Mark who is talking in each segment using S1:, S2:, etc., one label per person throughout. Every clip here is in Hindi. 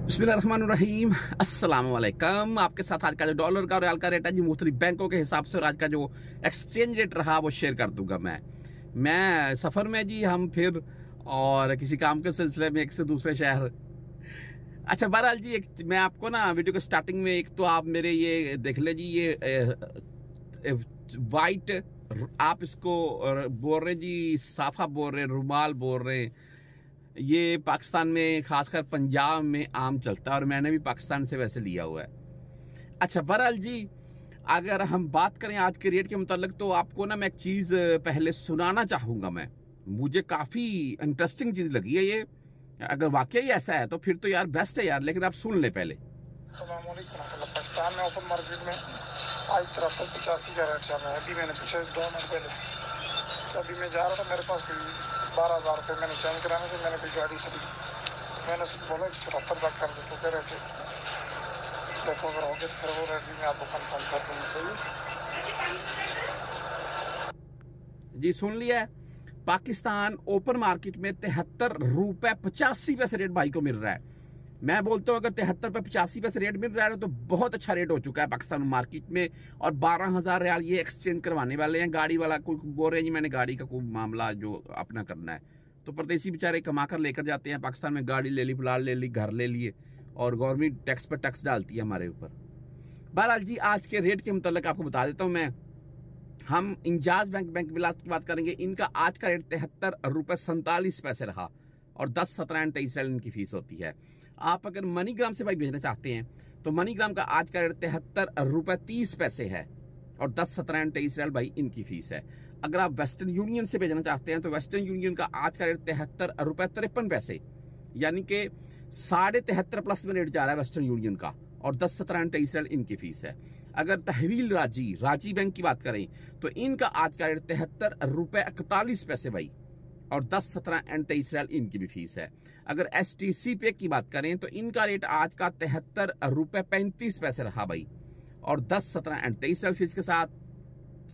S1: बिस्मिल्लाहिर्रहमानिर्रहीम, अस्सलाम वालेकुम। आपके साथ आज का जो डॉलर का और रियाल का रेट है जी, मुख्तलिफ बैंकों के हिसाब से और आज का जो एक्सचेंज रेट रहा वो शेयर कर दूंगा। मैं सफ़र में जी, हम फिर और किसी काम के सिलसिले में एक से दूसरे शहर। अच्छा, बहरहाल जी, मैं आपको ना वीडियो के स्टार्टिंग में एक तो आप मेरे ये देख ले जी, ये वाइट, आप इसको बोल रहे जी साफा बोल रहे, रुमाल बोल रहे, ये पाकिस्तान में खासकर पंजाब में आम चलता है और मैंने भी पाकिस्तान से वैसे लिया हुआ है। अच्छा, बहरहाल जी, अगर हम बात करें आज के रेट के मुतालिक तो आपको ना मैं एक चीज़ पहले सुनाना चाहूँगा। मुझे काफ़ी इंटरेस्टिंग चीज़ लगी है ये। अगर वाकई ऐसा है तो फिर तो यार बेस्ट है यार, लेकिन आप सुन ले पहले।
S2: पाकिस्तान में ओपन मार्केट में आज 73-85 का रेट चल रहा है। अभी मैंने पूछा 2 मिनट पहले, तो अभी मैं जा रहा था, मेरे पास 12,000 रुपये मैंने चेंज कराने थे, मैंने कोई गाड़ी खरीदी, मैंने उसको बोला 74 तक कर दे, तो कह रहे थे देखो अगर हो गया तो फिर वो रेट भी मैं आपको कंफर्म कर दूँगा। सही
S1: जी, सुन लिया है। पाकिस्तान ओपन मार्केट में 73 रुपये 85 पैसे रेट भाई को मिल रहा है। मैं बोलता हूँ अगर 73 रुपये 85 पैसे रेट मिल रहा है तो बहुत अच्छा रेट हो चुका है पाकिस्तान मार्केट में। और 12,000 रियाल ये एक्सचेंज करवाने वाले हैं। गाड़ी वाला कोई बोल रहे हैं जी मैंने गाड़ी का कोई मामला जो अपना करना है, तो परदेसी बेचारे कमा कर लेकर जाते हैं पाकिस्तान में, गाड़ी ले ली, प्लाट ले ली, घर ले लिए, और गवर्नमेंट टैक्स पर टैक्स डालती है हमारे ऊपर। बहरहाल जी, आज के रेट के मुतालिक आपको बता देता हूँ मैं। हम इंजाज बैंक बिलात की बात करेंगे। इनका आज का रेट 73 रुपये 47 पैसे रहा और 10, 17 एंड 23 इनकी फीस होती है। आप अगर मनीग्राम से भाई भेजना चाहते हैं तो मनीग्राम का आज का रेट 73 रुपये 30 पैसे है और 10, 17 एंड 23 भाई इनकी फीस है। अगर आप वेस्टर्न यूनियन से भेजना चाहते हैं तो वेस्टर्न यूनियन का आज का रेट 73 रुपये 53 पैसे, यानी कि 73.5 प्लस में रेट जा रहा है वेस्टर्न यूनियन का, और 10, 17 एंड 23 इनकी फीस है। अगर तहवील राजी बैंक की बात करें तो इनका आज का रेट 73 रुपये 41 पैसे भाई, और 10, 17 एंड 23 इनकी भी फीस है। अगर STC पे की बात करें तो इनका रेट आज का 73 रुपये 35 पैसे रहा भाई, और 10, 17 एंड 23 फीस के साथ।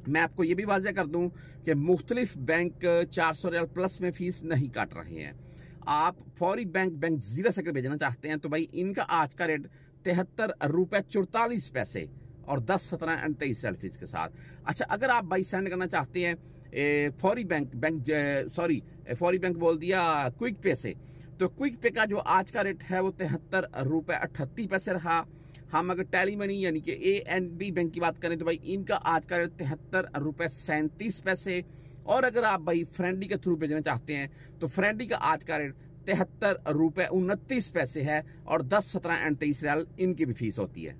S1: मैं आपको ये भी वाज़ह कर दूं कि मुख्तलिफ बैंक 400 रियाल प्लस में फीस नहीं काट रहे हैं। आप फौरी बैंक जीरा से अगर भेजना चाहते हैं तो भाई इनका आज का रेट 73 रुपये 44 पैसे और 10, 17 एंड 23 फीस के साथ। अच्छा, अगर आप भाई सेंड करना चाहते हैं फौरी बैंक बोल दिया क्विक पे से, तो क्विक पे का जो आज का रेट है वो 73 रुपये 38 पैसे रहा। हम अगर टेली मनी यानी कि ANB बैंक की बात करें तो भाई इनका आज का रेट 73 रुपये 37 पैसे, और अगर आप भाई फ्रेंडी के थ्रू भेजना चाहते हैं तो फ्रेंडी का आज का रेट 73 रुपये 29 पैसे है और 10, 17 एंड 23 इनकी भी फीस होती है।